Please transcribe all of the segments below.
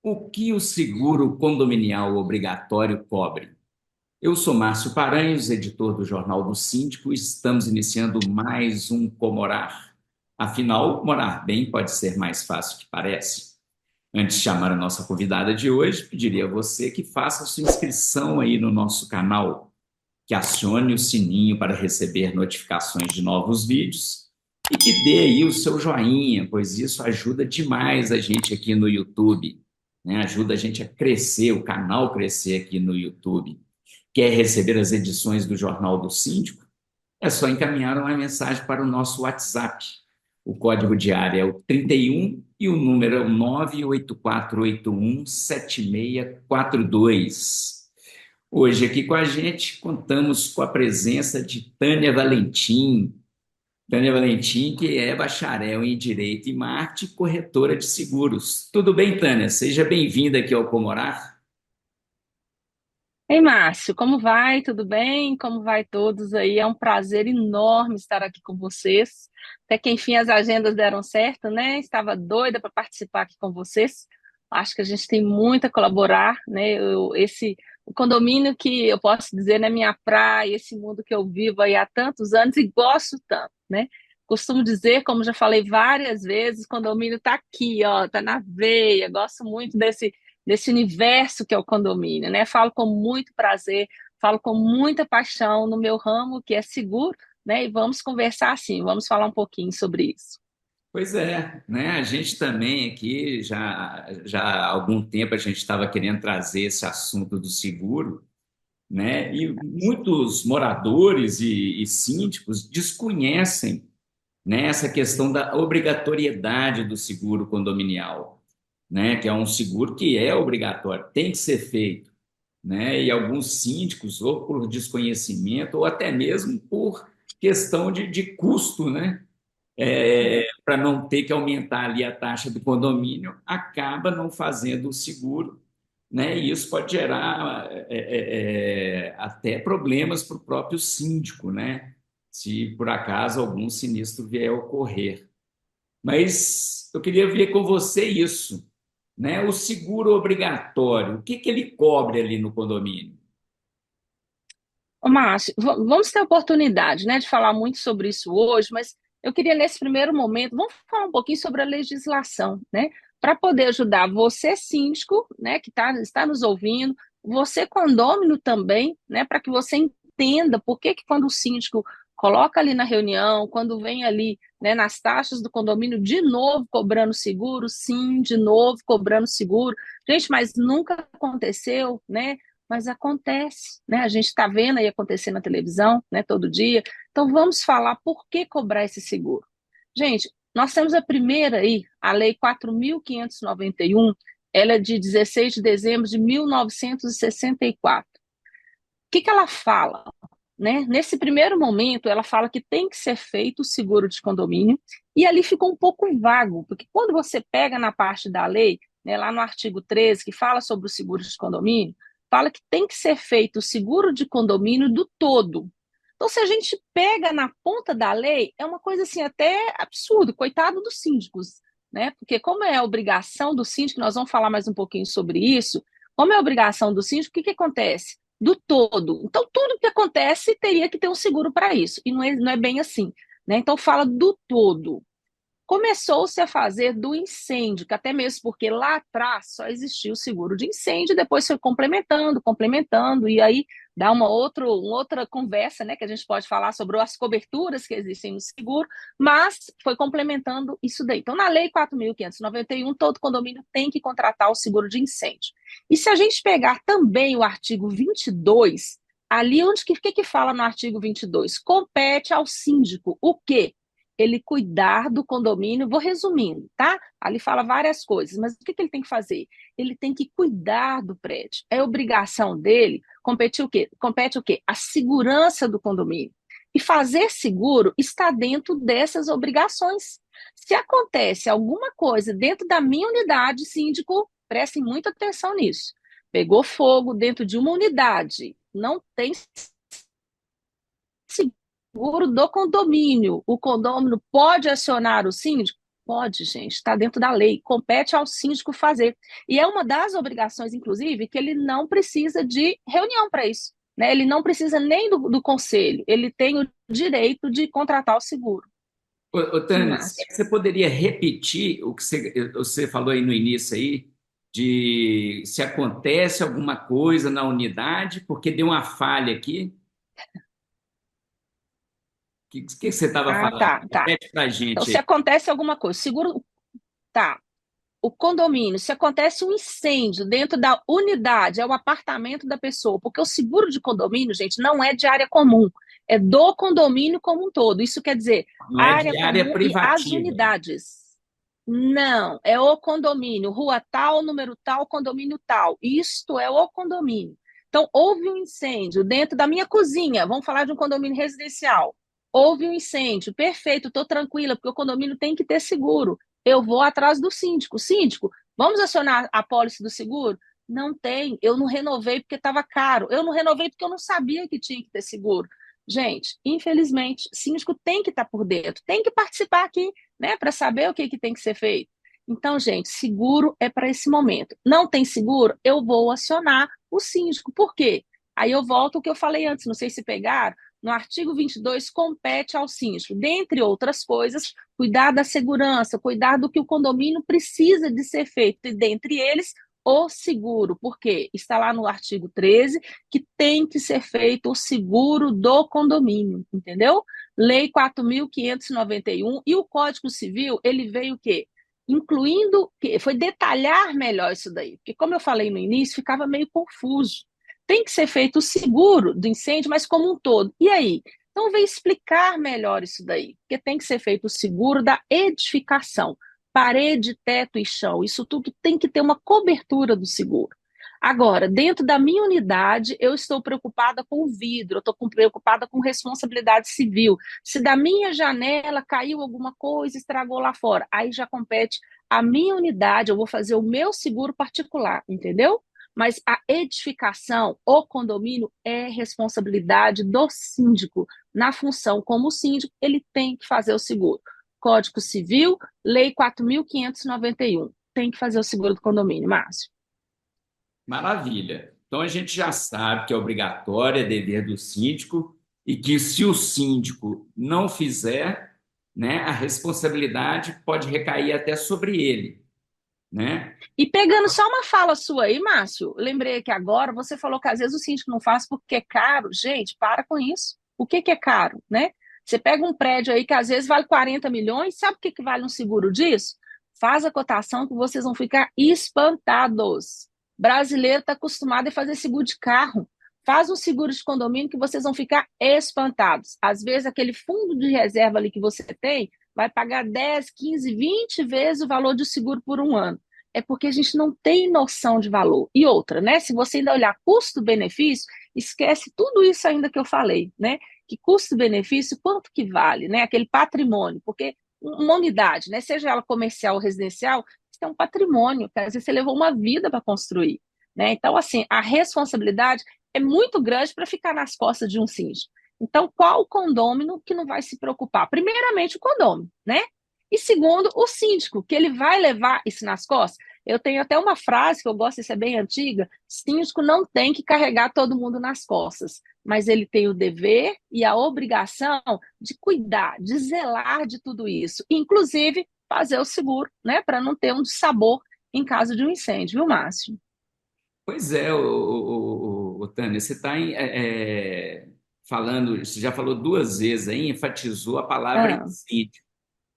O que o seguro condominial obrigatório cobre? Eu sou Márcio Paranhos, editor do Jornal do Síndico, e estamos iniciando mais um Comorar. Afinal, morar bem pode ser mais fácil que parece. Antes de chamar a nossa convidada de hoje, pediria a você que faça sua inscrição aí no nosso canal, que acione o sininho para receber notificações de novos vídeos e que dê aí o seu joinha, pois isso ajuda demais a gente aqui no YouTube, né? Ajuda a gente a crescer, o canal crescer aqui no YouTube. Quer receber as edições do Jornal do Síndico? É só encaminhar uma mensagem para o nosso WhatsApp. O código de área é o 31 e o número é o 984817642. Hoje aqui com a gente contamos com a presença de Tânia Valentim. Tânia Valentim, que é bacharel em Direito e Marketing, corretora de seguros. Tudo bem, Tânia? Seja bem-vinda aqui ao Comorar. Ei, Márcio, como vai? Tudo bem? Como vai todos aí? É um prazer enorme estar aqui com vocês. Até que enfim as agendas deram certo, né? Estava doida para participar aqui com vocês. Acho que a gente tem muito a colaborar, né? O condomínio que eu posso dizer, né, minha praia, esse mundo que eu vivo aí há tantos anos e gosto tanto, né? Costumo dizer, como já falei várias vezes, o condomínio está aqui, ó, está na veia. Gosto muito desse universo que é o condomínio, né? Falo com muito prazer, falo com muita paixão no meu ramo, que é seguro, né? E vamos conversar assim, vamos falar um pouquinho sobre isso. Pois é, né? A gente também aqui, já há algum tempo, a gente estava querendo trazer esse assunto do seguro, né? E muitos moradores e síndicos desconhecem, né, essa questão da obrigatoriedade do seguro condominial, né? Que é um seguro que é obrigatório, tem que ser feito, né? E alguns síndicos, ou por desconhecimento, ou até mesmo por questão de custo, né? Para não ter que aumentar ali a taxa do condomínio, acaba não fazendo o seguro, né? E isso pode gerar até problemas para o próprio síndico, né? Se por acaso algum sinistro vier a ocorrer. Mas eu queria ver com você isso, né? O seguro obrigatório, o que que ele cobre ali no condomínio? Ô, Márcio, vamos ter a oportunidade, né, de falar muito sobre isso hoje, mas eu queria, nesse primeiro momento, vamos falar um pouquinho sobre a legislação, né, para poder ajudar você, síndico, né, está nos ouvindo, você, condômino também, né, para que você entenda por que que quando o síndico coloca ali na reunião, quando vem ali, né, nas taxas do condomínio, de novo cobrando seguro, sim, de novo cobrando seguro. Gente, mas nunca aconteceu, né? Mas acontece, né? A gente está vendo aí acontecer na televisão, né, todo dia. Então vamos falar por que cobrar esse seguro. Gente, nós temos a primeira aí, a Lei 4.591, ela é de 16 de dezembro de 1964. O que que ela fala? Né? Nesse primeiro momento, ela fala que tem que ser feito o seguro de condomínio, e ali ficou um pouco vago, porque quando você pega na parte da lei, né, lá no artigo 13, que fala sobre o seguro de condomínio, fala que tem que ser feito o seguro de condomínio do todo. Então, se a gente pega na ponta da lei, é uma coisa assim até absurdo, coitado dos síndicos, né? Porque como é a obrigação do síndico, nós vamos falar mais um pouquinho sobre isso, como é a obrigação do síndico, o que que acontece? Do todo. Então, tudo que acontece teria que ter um seguro para isso. E não é bem assim. Né? Então, fala do todo. Começou-se a fazer do incêndio, que até mesmo porque lá atrás só existia o seguro de incêndio, depois foi complementando, complementando, e aí dá uma outra conversa, né, que a gente pode falar sobre as coberturas que existem no seguro, mas foi complementando isso daí. Então, na Lei 4.591, todo condomínio tem que contratar o seguro de incêndio. E se a gente pegar também o artigo 22, ali onde que fala no artigo 22? Compete ao síndico o quê? Ele cuidar do condomínio. Vou resumindo, tá? Ali fala várias coisas, mas o que que ele tem que fazer? Ele tem que cuidar do prédio. É obrigação dele competir o quê? Compete o quê? A segurança do condomínio. E fazer seguro está dentro dessas obrigações. Se acontece alguma coisa dentro da minha unidade, síndico, prestem muita atenção nisso. Pegou fogo dentro de uma unidade, não tem seguro do condomínio. O condomínio pode acionar o síndico? Pode, gente, está dentro da lei, compete ao síndico fazer. E é uma das obrigações, inclusive, que ele não precisa de reunião para isso, né? Ele não precisa nem do conselho, ele tem o direito de contratar o seguro. Tânia, Márcio. você poderia repetir o que você falou aí no início aí, de se acontece alguma coisa na unidade, porque deu uma falha aqui? O que você estava Ah, falando? tá, tá. Repete para a Então, gente se aí. acontece alguma coisa, seguro, tá. O condomínio, se acontece um incêndio dentro da unidade, é o apartamento da pessoa, porque o seguro de condomínio, gente, não é de área comum, é do condomínio como um todo. Isso quer dizer, Não é área de área comum e as privativa. unidades. Não, é o condomínio, rua tal, número tal, condomínio tal. Isto é o condomínio. Então, houve um incêndio dentro da minha cozinha, vamos falar de um condomínio residencial. Houve um incêndio, perfeito, estou tranquila, porque o condomínio tem que ter seguro. Eu vou atrás do síndico. Síndico, vamos acionar a pólice do seguro? Não tem, eu não renovei porque estava caro. Eu não renovei porque eu não sabia que tinha que ter seguro. Gente, infelizmente, síndico tem que estar por dentro, tem que participar aqui, né, para saber o que, que tem que ser feito. Então, gente, seguro é para esse momento. Não tem seguro? Eu vou acionar o síndico. Por quê? Aí eu volto ao que eu falei antes, não sei se pegaram, no artigo 22, compete ao síndico, dentre outras coisas, cuidar da segurança, cuidar do que o condomínio precisa de ser feito, e dentre eles, o seguro, porque está lá no artigo 13 que tem que ser feito o seguro do condomínio, entendeu? Lei 4.591 e o Código Civil, ele veio o quê? Incluindo, foi detalhar melhor isso daí, porque como eu falei no início, ficava meio confuso. Tem que ser feito o seguro do incêndio, mas como um todo. E aí? Então, vem explicar melhor isso daí, porque tem que ser feito o seguro da edificação, parede, teto e chão. Isso tudo tem que ter uma cobertura do seguro. Agora, dentro da minha unidade, eu estou preocupada com o vidro, eu estou preocupada com responsabilidade civil. Se da minha janela caiu alguma coisa, estragou lá fora, aí já compete a minha unidade, eu vou fazer o meu seguro particular, entendeu? Mas a edificação, o condomínio, é responsabilidade do síndico. Na função como síndico, ele tem que fazer o seguro. Código Civil, Lei 4.591. Tem que fazer o seguro do condomínio, Márcio. Maravilha. Então a gente já sabe que é obrigatório, é dever do síndico, e que se o síndico não fizer, né, a responsabilidade pode recair até sobre ele, né? E pegando só uma fala sua aí, Márcio, lembrei que agora você falou que às vezes o síndico não faz porque é caro. Gente, para com isso. O que que é caro, né? Você pega um prédio aí que às vezes vale 40 milhões, sabe o que que vale um seguro disso? Faz a cotação que vocês vão ficar espantados. Brasileiro está acostumado a fazer seguro de carro. Faz um seguro de condomínio que vocês vão ficar espantados. Às vezes aquele fundo de reserva ali que você tem vai pagar 10, 15, 20 vezes o valor do seguro por um ano, é porque a gente não tem noção de valor. E outra, né? Se você ainda olhar custo-benefício, esquece tudo isso ainda que eu falei, né? Que custo-benefício, quanto que vale, né? Aquele patrimônio, porque uma unidade, né? Seja ela comercial ou residencial, isso é um patrimônio, que às vezes você levou uma vida para construir, né? Então, assim, a responsabilidade é muito grande para ficar nas costas de um síndico. Então, qual condômino que não vai se preocupar? Primeiramente, o condômino, né? E segundo, o síndico, que ele vai levar isso nas costas. Eu tenho até uma frase que eu gosto, isso é bem antiga: síndico não tem que carregar todo mundo nas costas, mas ele tem o dever e a obrigação de cuidar, de zelar de tudo isso, inclusive fazer o seguro, né, para não ter um dissabor em caso de um incêndio, viu, Márcio? Pois é, Tânia, você está falando, você já falou duas vezes aí, enfatizou a palavra Ah, incêndio,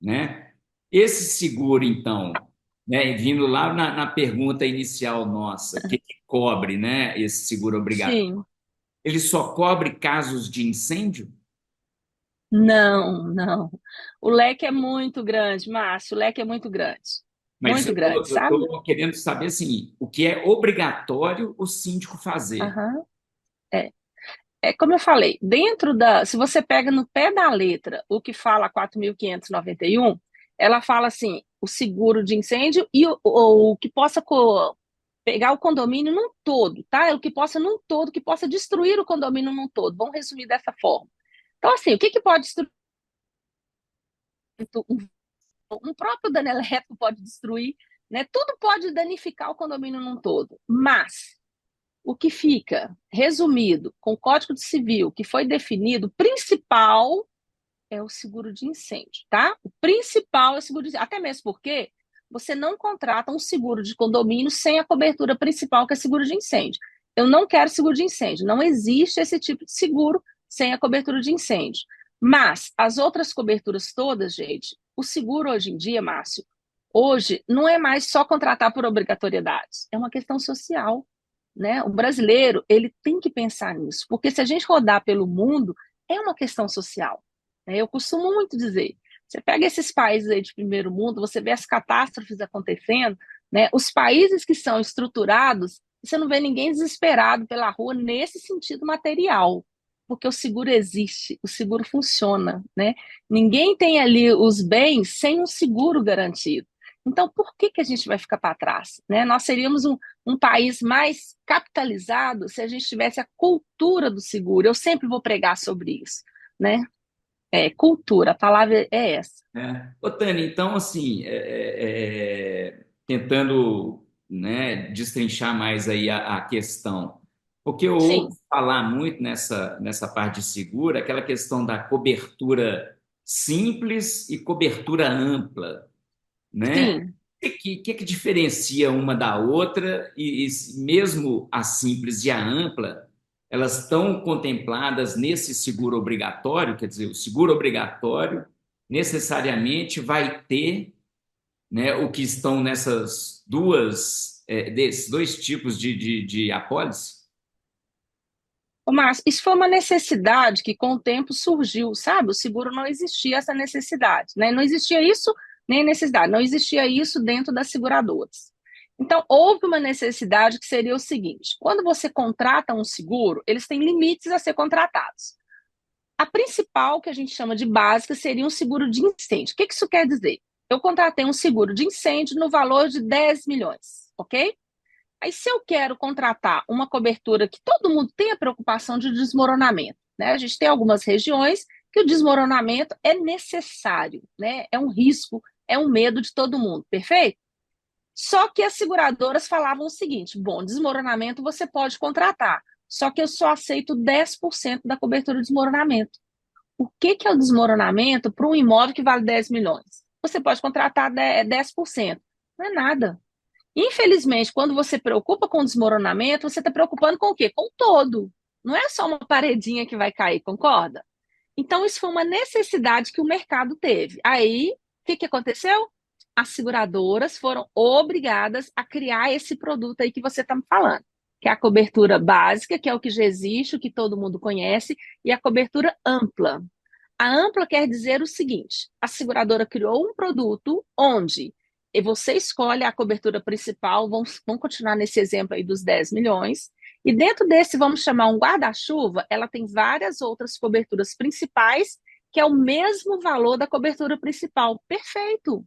né? Esse seguro, então, né, vindo lá na pergunta inicial nossa, o que que cobre, né, esse seguro obrigatório? sim. Ele só cobre casos de incêndio? Não, não. O leque é muito grande, Márcio, o leque é muito grande. Mas Muito eu grande, sabe? estou querendo saber assim, o que é obrigatório o síndico fazer. Aham. É. É como eu falei, dentro da, se você pega no pé da letra o que fala 4.591, ela fala assim, o seguro de incêndio e o que possa pegar o condomínio num todo, tá? É o que possa num todo, que possa destruir o condomínio num todo. Vamos resumir dessa forma. Então, assim, o que que pode destruir um próprio dano elétrico pode destruir, né? Tudo pode danificar o condomínio num todo. Mas o que fica resumido com o Código Civil que foi definido, principal é o seguro de incêndio, tá? O principal é o seguro de incêndio, até mesmo porque você não contrata um seguro de condomínio sem a cobertura principal, que é seguro de incêndio. Eu não quero seguro de incêndio, não existe esse tipo de seguro sem a cobertura de incêndio. Mas as outras coberturas todas, gente, o seguro hoje em dia, Márcio, hoje não é mais só contratar por obrigatoriedade, é uma questão social, né? O brasileiro, ele tem que pensar nisso, porque se a gente rodar pelo mundo, é uma questão social, né? Eu costumo muito dizer, você pega esses países aí de primeiro mundo, você vê as catástrofes acontecendo, né? Os países que são estruturados, você não vê ninguém desesperado pela rua nesse sentido material, porque o seguro existe, o seguro funciona, né? Ninguém tem ali os bens sem um seguro garantido. Então, por que que a gente vai ficar para trás, né? Nós seríamos um país mais capitalizado se a gente tivesse a cultura do seguro. Eu sempre vou pregar sobre isso, né? É, cultura, a palavra é essa. né? Ô, Tânia, então, assim, tentando, né, destrinchar mais aí a questão, porque eu Sim, ouço falar muito nessa parte de seguro, aquela questão da cobertura simples e cobertura ampla, né? sim. Que diferencia uma da outra e mesmo a simples e a ampla, elas estão contempladas nesse seguro obrigatório, quer dizer, o seguro obrigatório necessariamente vai ter, né, o que estão nessas desses dois tipos de apólice? Mas isso foi uma necessidade que com o tempo surgiu, sabe? O seguro não existia essa necessidade, né? Não existia isso nem necessidade, não existia isso dentro das seguradoras. Então, houve uma necessidade que seria o seguinte: quando você contrata um seguro, eles têm limites a ser contratados. A principal, que a gente chama de básica, seria um seguro de incêndio. O que isso quer dizer? Eu contratei um seguro de incêndio no valor de 10 milhões, ok? Aí, se eu quero contratar uma cobertura que todo mundo tem a preocupação de desmoronamento, né? A gente tem algumas regiões que o desmoronamento é necessário, né? É um risco, é um medo de todo mundo, perfeito? Só que as seguradoras falavam o seguinte: bom, desmoronamento você pode contratar, só que eu só aceito 10% da cobertura de desmoronamento. O que que é o desmoronamento para um imóvel que vale 10 milhões? Você pode contratar 10%. Não é nada. Infelizmente, quando você preocupa com o desmoronamento, você está preocupando com o quê? Com o todo. Não é só uma paredinha que vai cair, concorda? Então, isso foi uma necessidade que o mercado teve. Aí, o que que aconteceu? As seguradoras foram obrigadas a criar esse produto aí que você está me falando, que é a cobertura básica, que é o que já existe, o que todo mundo conhece, e a cobertura ampla. A ampla quer dizer o seguinte: a seguradora criou um produto onde você escolhe a cobertura principal, vamos continuar nesse exemplo aí dos 10 milhões, e dentro desse, vamos chamar um guarda-chuva, ela tem várias outras coberturas principais, que é o mesmo valor da cobertura principal. Perfeito!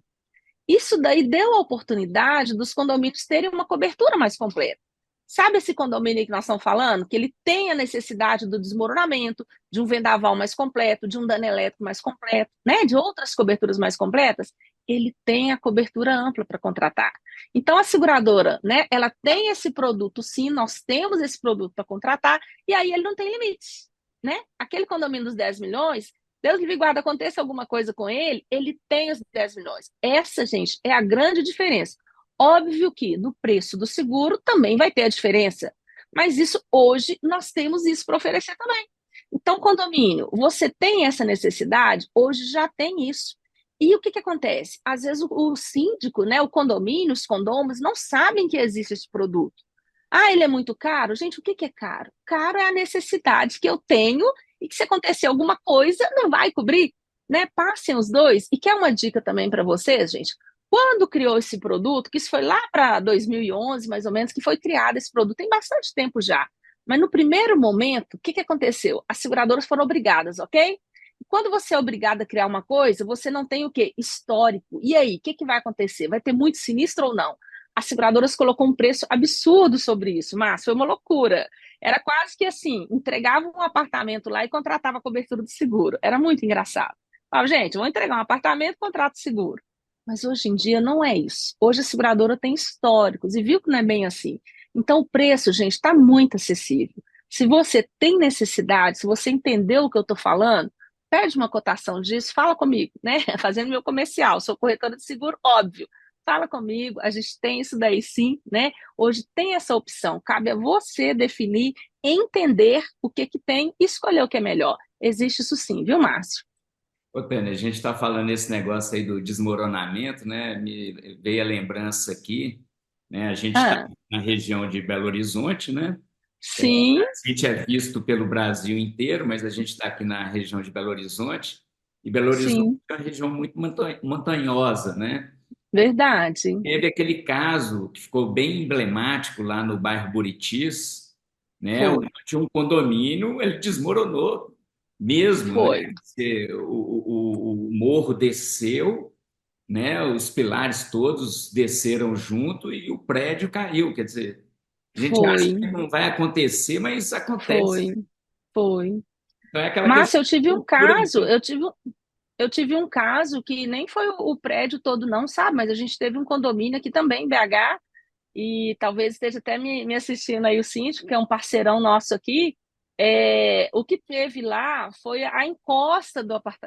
Isso daí deu a oportunidade dos condomínios terem uma cobertura mais completa. Sabe esse condomínio que nós estamos falando? Que ele tem a necessidade do desmoronamento, de um vendaval mais completo, de um dano elétrico mais completo, né? De outras coberturas mais completas. Ele tem a cobertura ampla para contratar. Então, a seguradora, né? Ela tem esse produto, sim, nós temos esse produto para contratar, e aí ele não tem limite, né? Aquele condomínio dos 10 milhões, Deus livre e guarda, aconteça alguma coisa com ele, ele tem os 10 milhões. Essa, gente, é a grande diferença. Óbvio que no preço do seguro também vai ter a diferença, mas isso hoje nós temos isso para oferecer também. Então, condomínio, você tem essa necessidade? Hoje já tem isso. E o que que acontece? Às vezes o síndico, né, o condomínio, os condôminos não sabem que existe esse produto. Ah, ele é muito caro? Gente, o que que é caro? Caro é a necessidade que eu tenho e que se acontecer alguma coisa, não vai cobrir, né? Passem os dois. E quer uma dica também para vocês, gente? Quando criou esse produto, que isso foi lá para 2011, mais ou menos, que foi criado esse produto, tem bastante tempo já. Mas no primeiro momento, o que que aconteceu? As seguradoras foram obrigadas, ok? E quando você é obrigado a criar uma coisa, você não tem o quê? Histórico. E aí, o que que vai acontecer? Vai ter muito sinistro ou não? As seguradoras colocou um preço absurdo sobre isso, mas foi uma loucura. Era quase que assim, entregava um apartamento lá e contratava a cobertura do seguro. Era muito engraçado. Falava, gente, vou entregar um apartamento, contrato seguro. Mas hoje em dia não é isso. Hoje a seguradora tem históricos e viu que não é bem assim. Então o preço, gente, está muito acessível. Se você tem necessidade, se você entendeu o que eu estou falando, pede uma cotação disso, fala comigo, né? Fazendo meu comercial, sou corretora de seguro, óbvio. Fala comigo, a gente tem isso daí sim, né? Hoje tem essa opção, cabe a você definir, entender o que que tem e escolher o que é melhor. Existe isso sim, viu, Márcio? Ô, Tânia, a gente está falando esse negócio aí do desmoronamento, né? Me veio a lembrança aqui, né? A gente está Ah, na região de Belo Horizonte, né? sim, A gente é visto pelo Brasil inteiro, mas a gente está aqui na região de Belo Horizonte, e Belo Horizonte sim, é uma região muito montanhosa, né? verdade. Teve aquele caso que ficou bem emblemático lá no bairro Buritis, né? Foi, Onde um condomínio, ele desmoronou mesmo, né? foi, O morro desceu, né? Os pilares todos desceram junto e o prédio caiu. Quer dizer, a gente acha foi, que não vai acontecer, mas acontece. foi, foi. Então é aquela Mas questão eu tive de um cultura caso, mesmo. eu tive um caso que nem foi o prédio todo, não, sabe? Mas a gente teve um condomínio aqui também, em BH, e talvez esteja até me assistindo aí o síndico, que é um parceirão nosso aqui. O que teve lá foi a encosta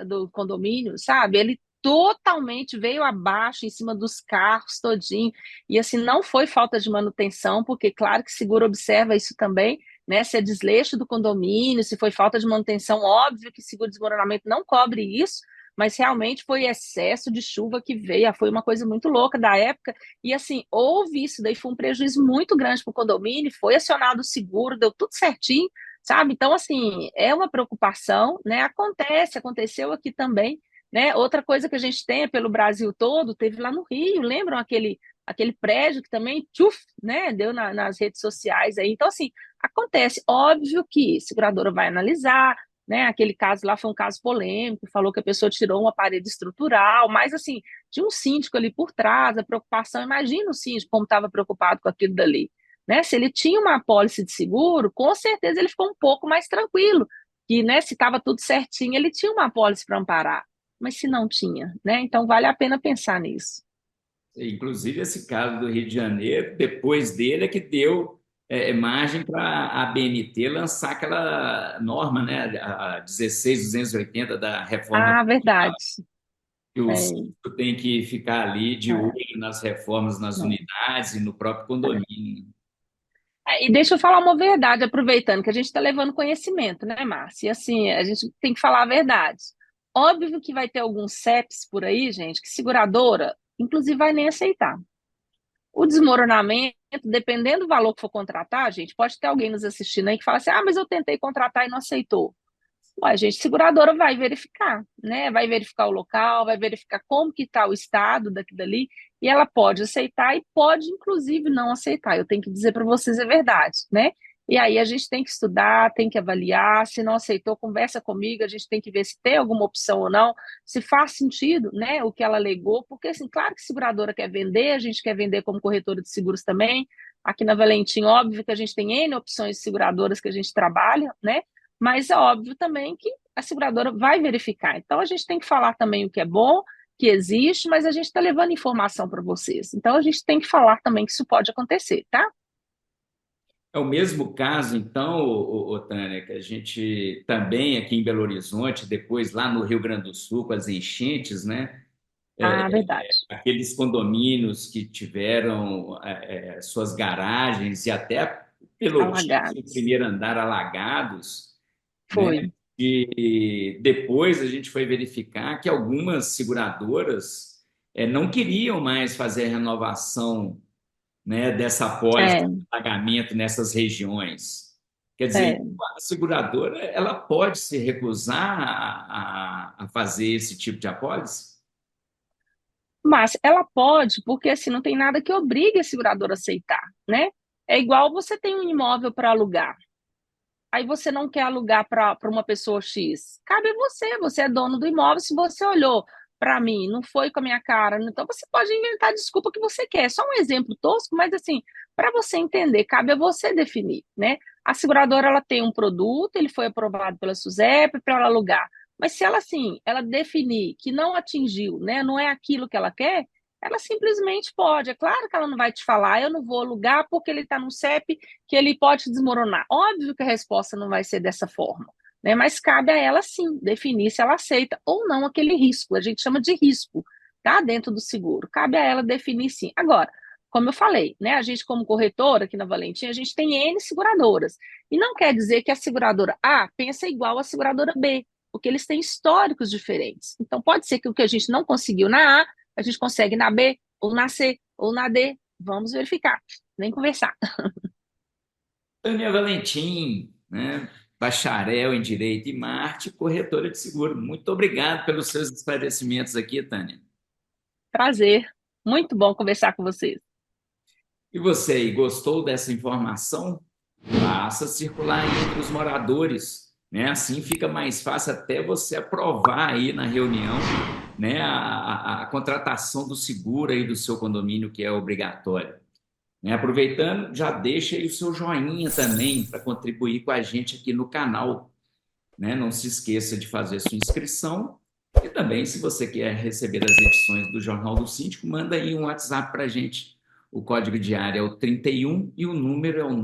do condomínio, sabe? Ele totalmente veio abaixo, em cima dos carros, todinho. E assim, não foi falta de manutenção, porque claro que seguro observa isso também, né? Se é desleixo do condomínio, se foi falta de manutenção, óbvio que seguro de desmoronamento não cobre isso, mas realmente foi excesso de chuva que veio, foi uma coisa muito louca da época. E assim, houve isso, daí foi um prejuízo muito grande para o condomínio, foi acionado o seguro, deu tudo certinho, sabe? Então, assim, é uma preocupação, né? Aconteceu aqui também, né? Outra coisa que a gente tem é pelo Brasil todo, teve lá no Rio, lembram aquele prédio que também, tchuf, né? Deu nas redes sociais aí. Então, assim, acontece. Óbvio que a seguradora vai analisar, né? Aquele caso lá foi um caso polêmico, falou que a pessoa tirou uma parede estrutural, mas assim, tinha um síndico ali por trás, a preocupação, imagina o síndico como estava preocupado com aquilo dali, né? Se ele tinha uma apólice de seguro, com certeza ele ficou um pouco mais tranquilo, que, né, se estava tudo certinho, ele tinha uma apólice para amparar, mas se não tinha, né? Então vale a pena pensar nisso. Inclusive, esse caso do Rio de Janeiro, depois dele é que deu margem para a ABNT lançar aquela norma, né, a 16.280 da reforma, Ah, verdade. que o É, síndico tem que ficar ali de olho é, nas reformas nas é. unidades e no próprio condomínio. E deixa eu falar uma verdade, aproveitando que a gente está levando conhecimento, né, Márcia? E assim, a gente tem que falar a verdade. Óbvio que vai ter alguns CEPs por aí, gente, que seguradora, inclusive, vai nem aceitar. O desmoronamento, dependendo do valor que for contratar, gente, pode ter alguém nos assistindo aí que fala assim: ah, mas eu tentei contratar e não aceitou. Ué, gente, seguradora vai verificar, né? Vai verificar o local, vai verificar como que está o estado daqui dali, e ela pode aceitar e pode, inclusive, não aceitar. Eu tenho que dizer para vocês a verdade, né? E aí a gente tem que estudar, tem que avaliar. Se não aceitou, conversa comigo, a gente tem que ver se tem alguma opção ou não, se faz sentido, né, o que ela alegou, porque assim, claro que seguradora quer vender, a gente quer vender como corretora de seguros também. Aqui na Valentim, óbvio que a gente tem N opções de seguradoras que a gente trabalha, né? Mas é óbvio também que a seguradora vai verificar. Então a gente tem que falar também o que é bom, que existe, mas a gente está levando informação para vocês. Então a gente tem que falar também que isso pode acontecer, tá? É o mesmo caso, então, Tânia, que a gente também aqui em Belo Horizonte, depois lá no Rio Grande do Sul, com as enchentes, né? Ah, verdade. Aqueles condomínios que tiveram suas garagens e até pelotis no Alagados. primeiro andar alagados, né? Foi. E depois a gente foi verificar que algumas seguradoras não queriam mais fazer a renovação, né, dessa apólice É, de pagamento nessas regiões. Quer dizer, é. a seguradora ela pode se recusar a fazer esse tipo de apólice? Mas ela pode, porque assim, não tem nada que obrigue a seguradora a aceitar, né? É igual você tem um imóvel para alugar. Aí você não quer alugar para uma pessoa X. Cabe a você, você é dono do imóvel. Se você olhou para mim, não foi com a minha cara, então você pode inventar a desculpa que você quer. Só um exemplo tosco, mas assim, para você entender, cabe a você definir, né? A seguradora ela tem um produto, ele foi aprovado pela SUSEP para ela alugar. Mas se ela, assim, ela definir que não atingiu, né, não é aquilo que ela quer, ela simplesmente pode. É claro que ela não vai te falar, eu não vou alugar porque ele está no CEP, que ele pode desmoronar. Óbvio que a resposta não vai ser dessa forma, né? Mas cabe a ela, sim, definir se ela aceita ou não aquele risco. A gente chama de risco, tá? Dentro do seguro. Cabe a ela definir, sim. Agora, como eu falei, né? A gente, como corretora aqui na Valentim, a gente tem N seguradoras. E não quer dizer que a seguradora A pensa igual à seguradora B, porque eles têm históricos diferentes. Então, pode ser que o que a gente não conseguiu na A, a gente consegue na B, ou na C, ou na D. Vamos verificar, nem conversar. Tânia Valentim, né? Bacharel em Direito e Marte, corretora de seguro. Muito obrigado pelos seus esclarecimentos aqui, Tânia. Prazer. Muito bom conversar com vocês. E você aí, gostou dessa informação? Faça circular entre os moradores, né? Assim fica mais fácil até você aprovar aí na reunião, né, a contratação do seguro aí do seu condomínio, que é obrigatório. Né? Aproveitando, já deixa aí o seu joinha também para contribuir com a gente aqui no canal, né? Não se esqueça de fazer sua inscrição e também, se você quer receber as edições do Jornal do Síndico, manda aí um WhatsApp para a gente. O código de área é o 31 e o número é o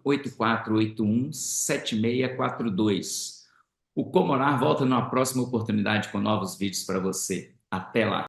984817642. O Comorar volta numa próxima oportunidade com novos vídeos para você. Até lá!